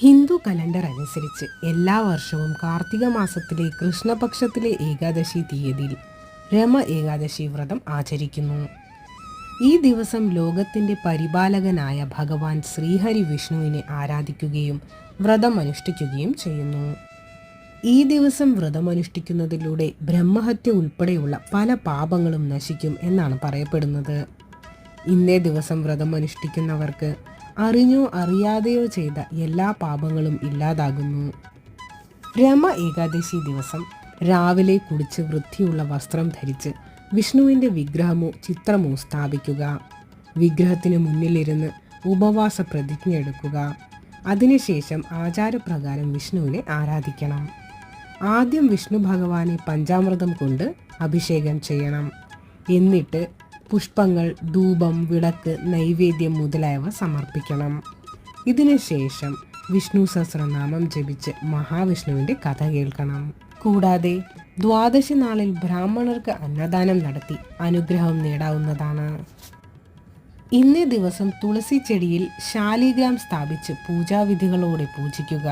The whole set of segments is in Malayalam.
ഹിന്ദു കലണ്ടർ അനുസരിച്ച് എല്ലാ വർഷവും കാർത്തിക മാസത്തിലെ കൃഷ്ണപക്ഷത്തിലെ ഏകാദശി തീയതിയിൽ രമ ഏകാദശി വ്രതം ആചരിക്കുന്നു. ഈ ദിവസം ലോകത്തിൻ്റെ പരിപാലകനായ ഭഗവാൻ ശ്രീഹരി വിഷ്ണുവിനെ ആരാധിക്കുകയും വ്രതമനുഷ്ഠിക്കുകയും ചെയ്യുന്നു. ഈ ദിവസം വ്രതമനുഷ്ഠിക്കുന്നതിലൂടെ ബ്രഹ്മഹത്യ ഉൾപ്പെടെയുള്ള പല പാപങ്ങളും നശിക്കും എന്നാണ് പറയപ്പെടുന്നത്. ഇന്നേ ദിവസം വ്രതമനുഷ്ഠിക്കുന്നവർക്ക് അറിഞ്ഞോ അറിയാതെയോ ചെയ്ത എല്ലാ പാപങ്ങളും ഇല്ലാതാകുന്നു. രമ ഏകാദശി ദിവസം രാവിലെ കുളിച്ച് വൃത്തിയുള്ള വസ്ത്രം ധരിച്ച് വിഷ്ണുവിൻ്റെ വിഗ്രഹമോ ചിത്രമോ സ്ഥാപിക്കുക. വിഗ്രഹത്തിന് മുന്നിലിരുന്ന് ഉപവാസ പ്രതിജ്ഞ എടുക്കുക. അതിനുശേഷം ആചാരപ്രകാരം വിഷ്ണുവിനെ ആരാധിക്കണം. ആദ്യം വിഷ്ണു ഭഗവാനെ പഞ്ചാമൃതം കൊണ്ട് അഭിഷേകം ചെയ്യണം. എന്നിട്ട് പുഷ്പങ്ങൾ, ധൂപം, വിളക്ക്, നൈവേദ്യം മുതലായവ സമർപ്പിക്കണം. ഇതിനുശേഷം വിഷ്ണു സഹസ്രനാമം ജപിച്ച് മഹാവിഷ്ണുവിൻ്റെ കഥ കേൾക്കണം. കൂടാതെ ദ്വാദശി നാളിൽ ബ്രാഹ്മണർക്ക് അന്നദാനം നടത്തി അനുഗ്രഹം നേടാവുന്നതാണ്. ഇന്നേ ദിവസം തുളസി ചെടിയിൽ ശാലിഗ്രാം സ്ഥാപിച്ച് പൂജാവിധികളോടെ പൂജിക്കുക.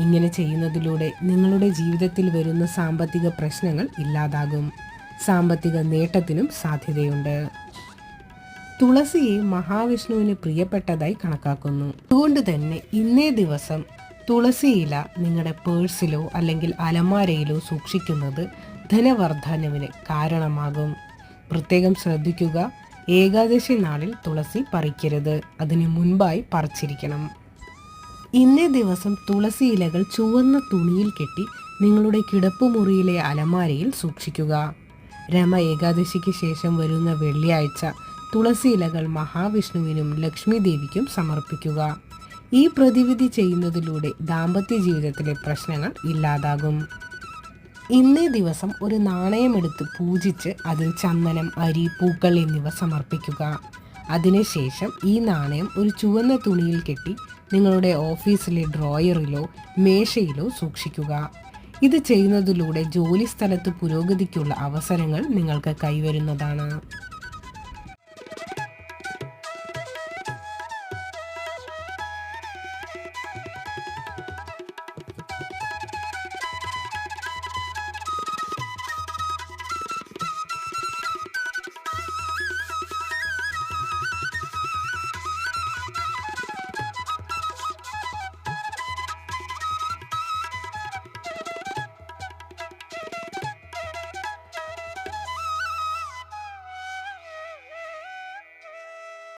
ഇങ്ങനെ ചെയ്യുന്നതിലൂടെ നിങ്ങളുടെ ജീവിതത്തിൽ വരുന്ന സാമ്പത്തിക പ്രശ്നങ്ങൾ ഇല്ലാതാകും. സാമ്പത്തിക നേട്ടത്തിനും സാധ്യതയുണ്ട്. തുളസിയെ മഹാവിഷ്ണുവിന് പ്രിയപ്പെട്ടതായി കണക്കാക്കുന്നു. അതുകൊണ്ട് തന്നെ ഇന്നേ ദിവസം തുളസി ഇല നിങ്ങളുടെ പേഴ്സിലോ അല്ലെങ്കിൽ അലമാരയിലോ സൂക്ഷിക്കുന്നത് ധനവർദ്ധനവിന് കാരണമാകും. പ്രത്യേകം ശ്രദ്ധിക്കുക, ഏകാദശി നാളിൽ തുളസി പറിക്കരുത്. അതിന് മുൻപായി പറിച്ചിരിക്കണം. ഇന്നേ ദിവസം തുളസി ഇലകൾ ചുവന്ന തുണിയിൽ കെട്ടി നിങ്ങളുടെ കിടപ്പുമുറിയിലെ അലമാരയിൽ സൂക്ഷിക്കുക. രമ ഏകാദശിക്ക് ശേഷം വരുന്ന വെള്ളിയാഴ്ച തുളസി ഇലകൾ മഹാവിഷ്ണുവിനും ലക്ഷ്മി ദേവിക്കും സമർപ്പിക്കുക. ഈ പ്രതിവിധി ചെയ്യുന്നതിലൂടെ ദാമ്പത്യ ജീവിതത്തിലെ പ്രശ്നങ്ങൾ ഇല്ലാതാകും. ഇന്നേ ദിവസം ഒരു നാണയമെടുത്ത് പൂജിച്ച് അതിൽ ചന്ദനം, അരി, പൂക്കൾ എന്നിവ സമർപ്പിക്കുക. അതിനുശേഷം ഈ നാണയം ഒരു ചുവന്ന തുണിയിൽ കെട്ടി നിങ്ങളുടെ ഓഫീസിലെ ഡ്രോയറിലോ മേശയിലോ സൂക്ഷിക്കുക. ഇത് ചെയ്യുന്നതിലൂടെ ജോലി സ്ഥലത്ത് പുരോഗതിക്കുള്ള അവസരങ്ങൾ നിങ്ങൾക്ക് കൈവരുന്നതാണ്.